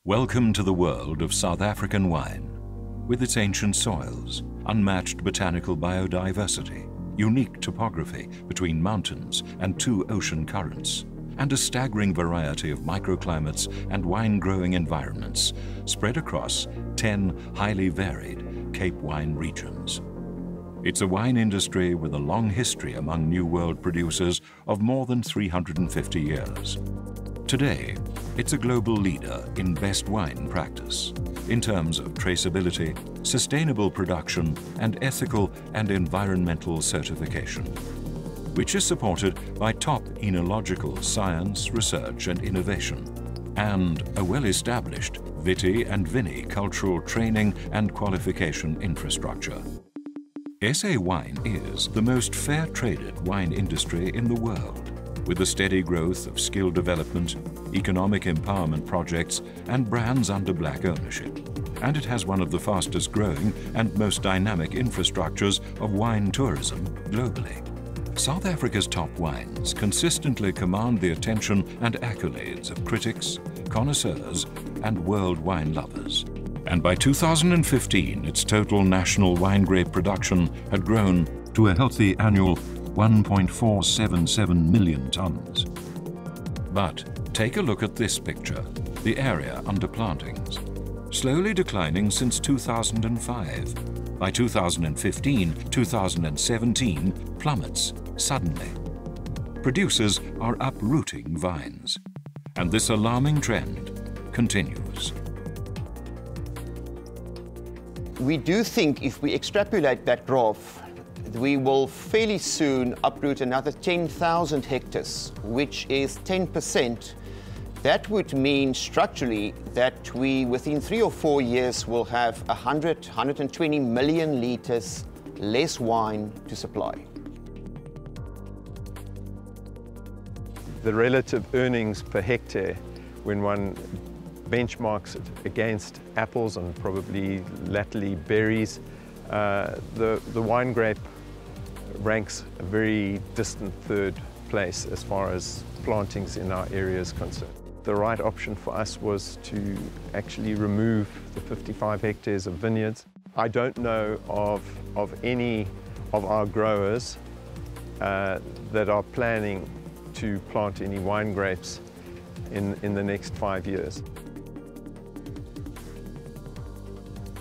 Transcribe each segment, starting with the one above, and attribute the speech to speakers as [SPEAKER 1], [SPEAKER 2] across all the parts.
[SPEAKER 1] Welcome to the world of South African wine. With its ancient soils, unmatched botanical biodiversity, unique topography between mountains and two ocean currents, and a staggering variety of microclimates and wine-growing environments spread across 10 highly varied Cape wine regions. It's a wine industry with a long history among New World producers of more than 350 years. Today, it's a global leader in best wine practice in terms of traceability, sustainable production, and ethical and environmental certification, which is supported by top enological science, research, and innovation, and a well-established Viti and Vini cultural training and qualification infrastructure. SA Wine is the most fair-traded wine industry in the world, with a steady growth of skill development, economic empowerment projects, and brands under black ownership. And it has one of the fastest growing and most dynamic infrastructures of wine tourism globally. South Africa's top wines consistently command the attention and accolades of critics, connoisseurs, and world wine lovers. And by 2015, its total national wine grape production had grown to a healthy annual 1.477 million tons. But take a look at this picture, the area under plantings. Slowly declining since 2005. By 2015, 2017 plummets suddenly. Producers are uprooting vines. And this alarming trend continues.
[SPEAKER 2] We do think if we extrapolate that graph, we will fairly soon uproot another 10,000 hectares, which is 10%. That would mean structurally that we, within 3 or 4 years, will have 120 million litres less wine to supply.
[SPEAKER 3] The relative earnings per hectare, when one benchmarks it against apples and probably latterly berries, the wine grape ranks a very distant third place as far as plantings in our area is concerned. The right option for us was to actually remove the 55 hectares of vineyards. I don't know of any of our growers that are planning to plant any wine grapes in the next 5 years.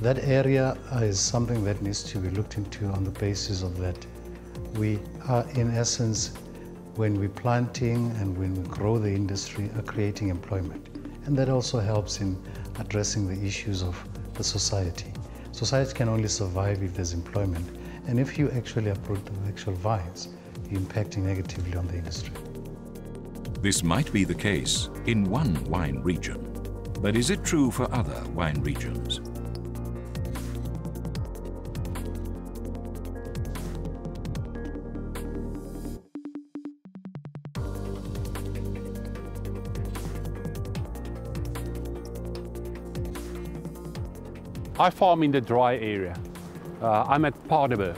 [SPEAKER 4] That area is something that needs to be looked into on the basis of that. We are, in essence, when we're planting and when we grow the industry, are creating employment. And that also helps in addressing the issues of the society. Society can only survive if there's employment. And if you actually uproot the actual vines, you're impacting negatively on the industry.
[SPEAKER 1] This might be the case in one wine region, but is it true for other wine regions?
[SPEAKER 5] I farm in the dry area. I'm at Paardeberg.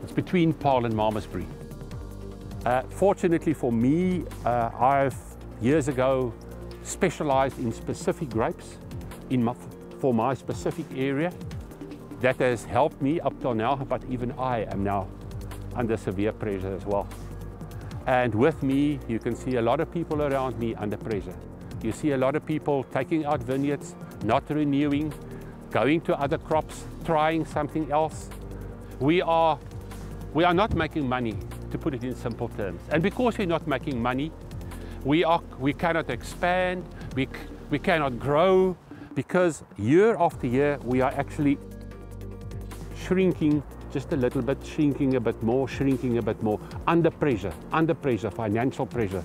[SPEAKER 5] It's between Paarl and Malmesbury. Fortunately for me, I've years ago specialized in specific grapes for my specific area. That has helped me up till now, but even I am now under severe pressure as well. And with me, you can see a lot of people around me under pressure. You see a lot of people taking out vineyards, not renewing, going to other crops, trying something else. We are not making money, to put it in simple terms. And because we're not making money, we cannot expand, we cannot grow, because year after year we are actually shrinking just a little bit, shrinking a bit more, shrinking a bit more, under pressure, financial pressure.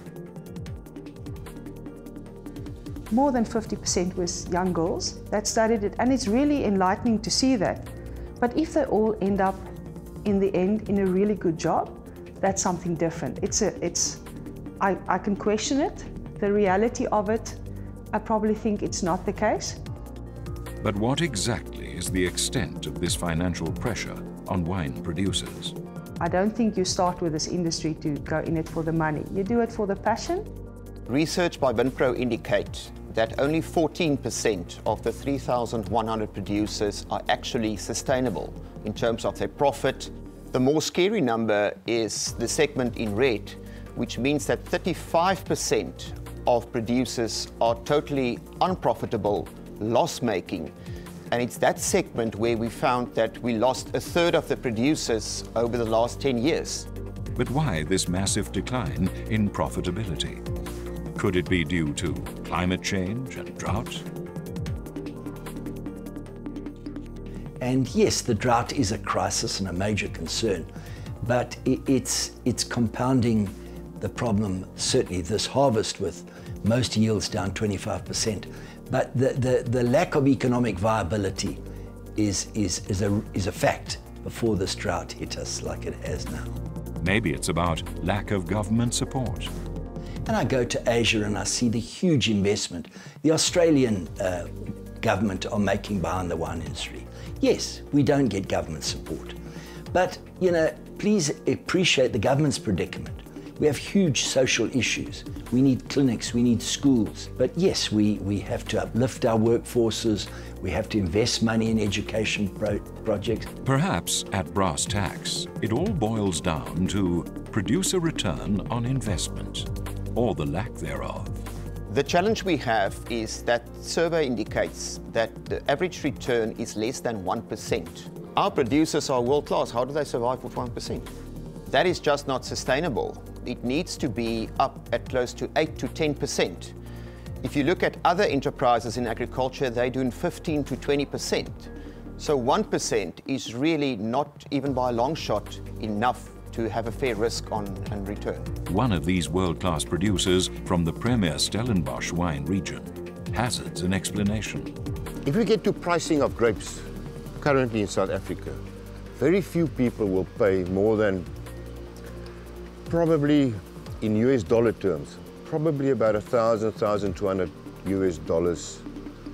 [SPEAKER 6] More than 50% was young girls that studied it, and it's really enlightening to see that. But if they all end up in the end in a really good job, that's something different. I can question it, the reality of it. I probably think it's not the case.
[SPEAKER 1] But what exactly is the extent of this financial pressure on wine producers?
[SPEAKER 6] I don't think you start with this industry to go in it for the money. You do it for the passion.
[SPEAKER 2] Research by Vinpro indicates that only 14% of the 3,100 producers are actually sustainable in terms of their profit. The more scary number is the segment in red, which means that 35% of producers are totally unprofitable, loss-making. And it's that segment where we found that we lost a third of the producers over the last 10 years.
[SPEAKER 1] But why this massive decline in profitability? Could it be due to climate change and drought?
[SPEAKER 7] And yes, the drought is a crisis and a major concern, but it's compounding the problem, certainly this harvest, with most yields down 25%. But the lack of economic viability is a fact before this drought hit us like it has now.
[SPEAKER 1] Maybe it's about lack of government support.
[SPEAKER 7] And I go to Asia and I see the huge investment the Australian government are making behind the wine industry. Yes, we don't get government support, but please appreciate the government's predicament. We have huge social issues. We need clinics, we need schools. But yes, we have to uplift our workforces, we have to invest money in education projects.
[SPEAKER 1] Perhaps at brass tacks, it all boils down to producer return on investment, or the lack thereof.
[SPEAKER 2] The challenge we have is that survey indicates that the average return is less than 1%. Our producers are world-class. How do they survive with 1%? That is just not sustainable. It needs to be up at close to 8 to 10%. If you look at other enterprises in agriculture, they're doing 15 to 20%. So 1% is really not, even by a long shot, enough to have a fair risk on and return.
[SPEAKER 1] One of these world-class producers from the premier Stellenbosch wine region hazards an explanation.
[SPEAKER 8] If we get to pricing of grapes currently in South Africa, very few people will pay more than, probably in US dollar terms, probably about $1,000, $1,200 US dollars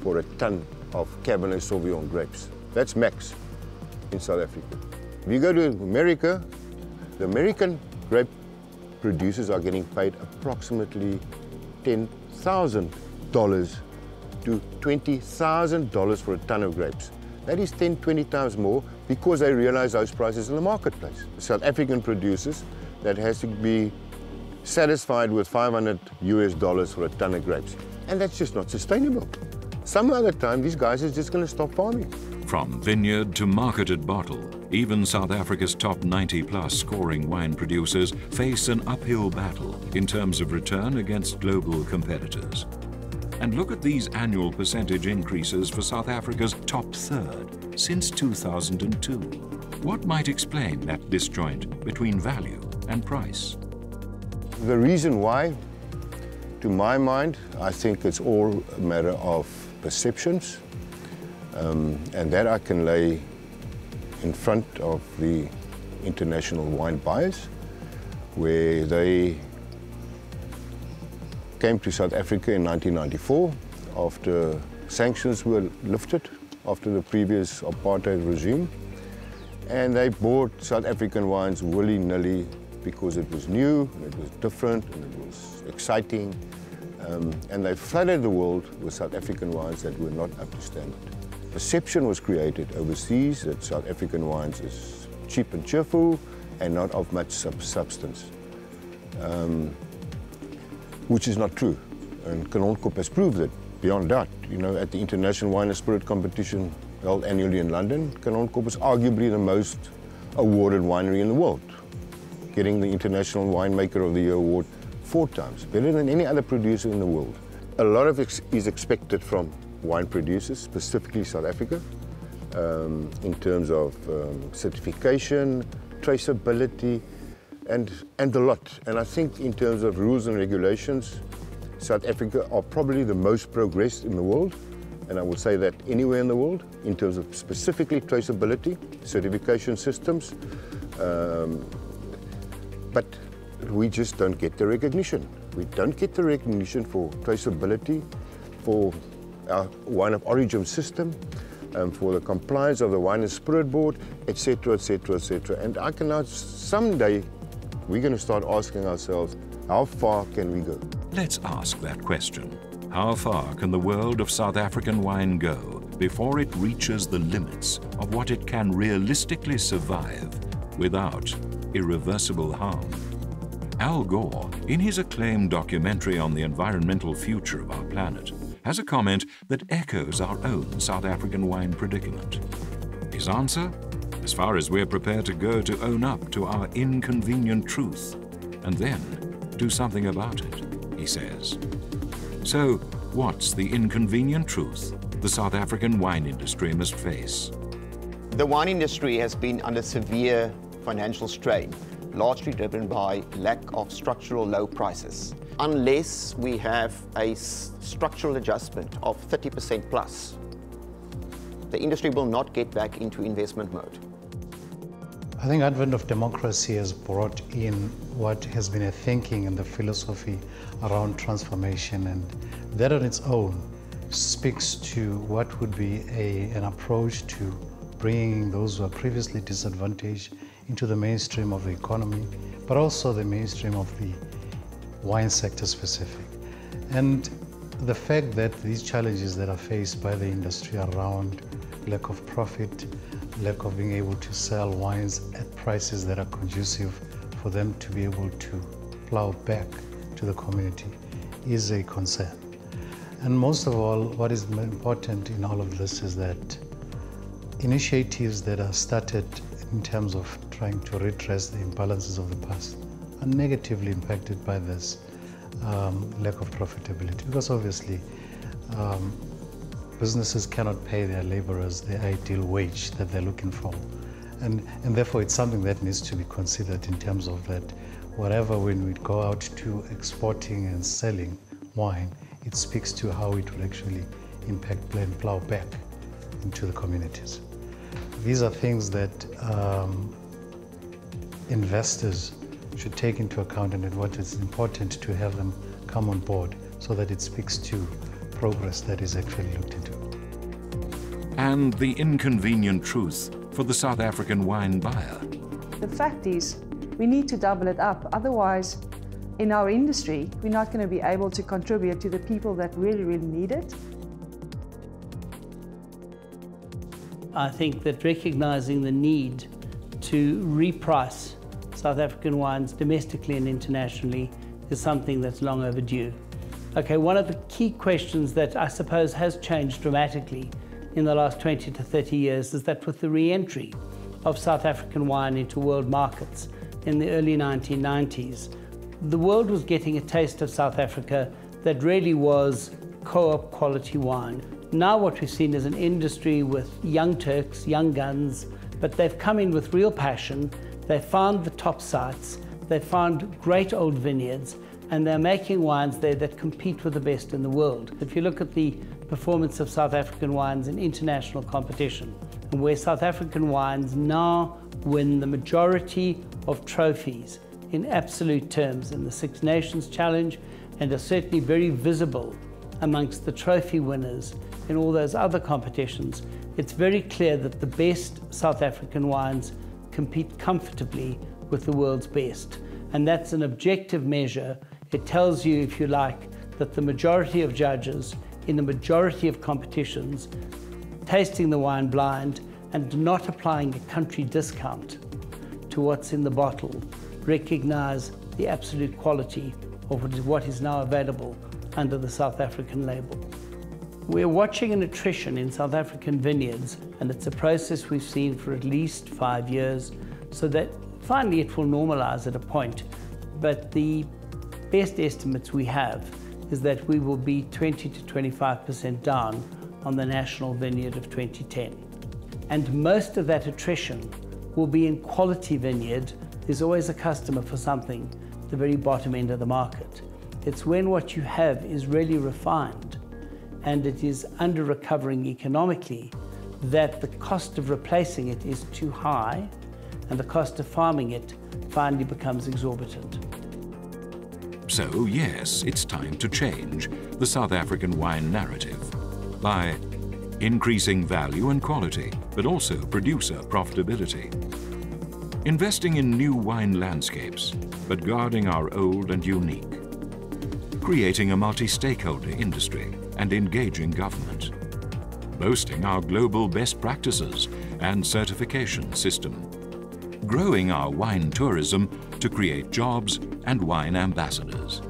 [SPEAKER 8] for a ton of Cabernet Sauvignon grapes. That's max in South Africa. If you go to America, the American grape producers are getting paid approximately $10,000 to $20,000 for a ton of grapes. That is 10, 20 times more because they realize those prices in the marketplace. South African producers that has to be satisfied with $500 US dollars for a ton of grapes. And that's just not sustainable. Some other time, these guys are just going to stop farming.
[SPEAKER 1] From vineyard to marketed bottle, even South Africa's top 90-plus scoring wine producers face an uphill battle in terms of return against global competitors. And look at these annual percentage increases for South Africa's top third since 2002. What might explain that disjoint between value and price?
[SPEAKER 8] The reason why, to my mind, I think it's all a matter of perceptions. And that I can lay in front of the international wine buyers, where they came to South Africa in 1994 after sanctions were lifted after the previous apartheid regime. And they bought South African wines willy-nilly because it was new, and it was different, and it was exciting. And they flooded the world with South African wines that were not up to standard. Perception was created overseas that South African wines is cheap and cheerful and not of much substance, which is not true. And KANONKOP has proved it beyond doubt. At the International Wine and Spirit Competition held annually in London, KANONKOP is arguably the most awarded winery in the world, getting the International Winemaker of the Year award 4 times, better than any other producer in the world. A lot of it is expected from wine producers, specifically South Africa, in terms of certification, traceability, and a lot. And I think in terms of rules and regulations, South Africa are probably the most progressed in the world, and I would say that anywhere in the world, in terms of specifically traceability, certification systems, but we just don't get the recognition. We don't get the recognition for traceability, for our wine of origin system, for the compliance of the Wine and Spirit Board, etc., etc., etc. And I can now, someday, we're going to start asking ourselves, how far can we go?
[SPEAKER 1] Let's ask that question. How far can the world of South African wine go before it reaches the limits of what it can realistically survive without irreversible harm? Al Gore, in his acclaimed documentary on the environmental future of our planet, has a comment that echoes our own South African wine predicament. His answer? As far as we're prepared to go to own up to our inconvenient truth, and then do something about it, he says. So, what's the inconvenient truth the South African wine industry must face?
[SPEAKER 2] The wine industry has been under severe financial strain, largely driven by lack of structural low prices. Unless we have a structural adjustment of 30% plus, the industry will not get back into investment mode.
[SPEAKER 4] I think advent of democracy has brought in what has been a thinking and the philosophy around transformation, and that on its own speaks to what would be an approach to bringing those who are previously disadvantaged into the mainstream of the economy, but also the mainstream of the wine sector specific. And the fact that these challenges that are faced by the industry around lack of profit, lack of being able to sell wines at prices that are conducive for them to be able to plow back to the community is a concern. And most of all, what is important in all of this is that initiatives that are started in terms of trying to redress the imbalances of the past are negatively impacted by this lack of profitability, because obviously businesses cannot pay their laborers the ideal wage that they're looking for. And therefore it's something that needs to be considered in terms of that whatever, when we go out to exporting and selling wine, it speaks to how it will actually impact and plow back into the communities. These are things that investors should take into account, and what is important to have them come on board so that it speaks to progress that is actually looked into.
[SPEAKER 1] And the inconvenient truth for the South African wine buyer.
[SPEAKER 6] The fact is, we need to double it up. Otherwise, in our industry, we're not going to be able to contribute to the people that really, really need it.
[SPEAKER 9] I think that recognizing the need to reprice South African wines domestically and internationally is something that's long overdue. Okay, one of the key questions that I suppose has changed dramatically in the last 20 to 30 years is that with the re-entry of South African wine into world markets in the early 1990s, the world was getting a taste of South Africa that really was co-op quality wine. Now what we've seen is an industry with young Turks, young guns, but they've come in with real passion. They found the top sites, they found great old vineyards, and they're making wines there that compete with the best in the world. If you look at the performance of South African wines in international competition, and where South African wines now win the majority of trophies in absolute terms in the Six Nations Challenge, and are certainly very visible amongst the trophy winners in all those other competitions, it's very clear that the best South African wines compete comfortably with the world's best. And that's an objective measure. It tells you, if you like, that the majority of judges in the majority of competitions, tasting the wine blind and not applying a country discount to what's in the bottle, recognize the absolute quality of what is now available under the South African label. We're watching an attrition in South African vineyards, and it's a process we've seen for at least 5 years, so that finally it will normalize at a point. But the best estimates we have is that we will be 20 to 25% down on the national vineyard of 2010. And most of that attrition will be in quality vineyard. There's always a customer for something, the very bottom end of the market. It's when what you have is really refined and it is under recovering economically that the cost of replacing it is too high and the cost of farming it finally becomes exorbitant.
[SPEAKER 1] So yes, it's time to change the South African wine narrative by increasing value and quality, but also producer profitability. Investing in new wine landscapes, but guarding our old and unique. creating a multi-stakeholder industry and engaging government, boasting our global best practices and certification system, growing our wine tourism to create jobs and wine ambassadors,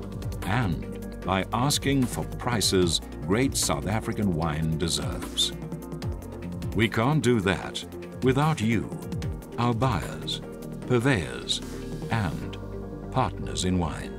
[SPEAKER 1] and by asking for prices great South African wine deserves. We can't do that without you, our buyers, purveyors, and partners in wine.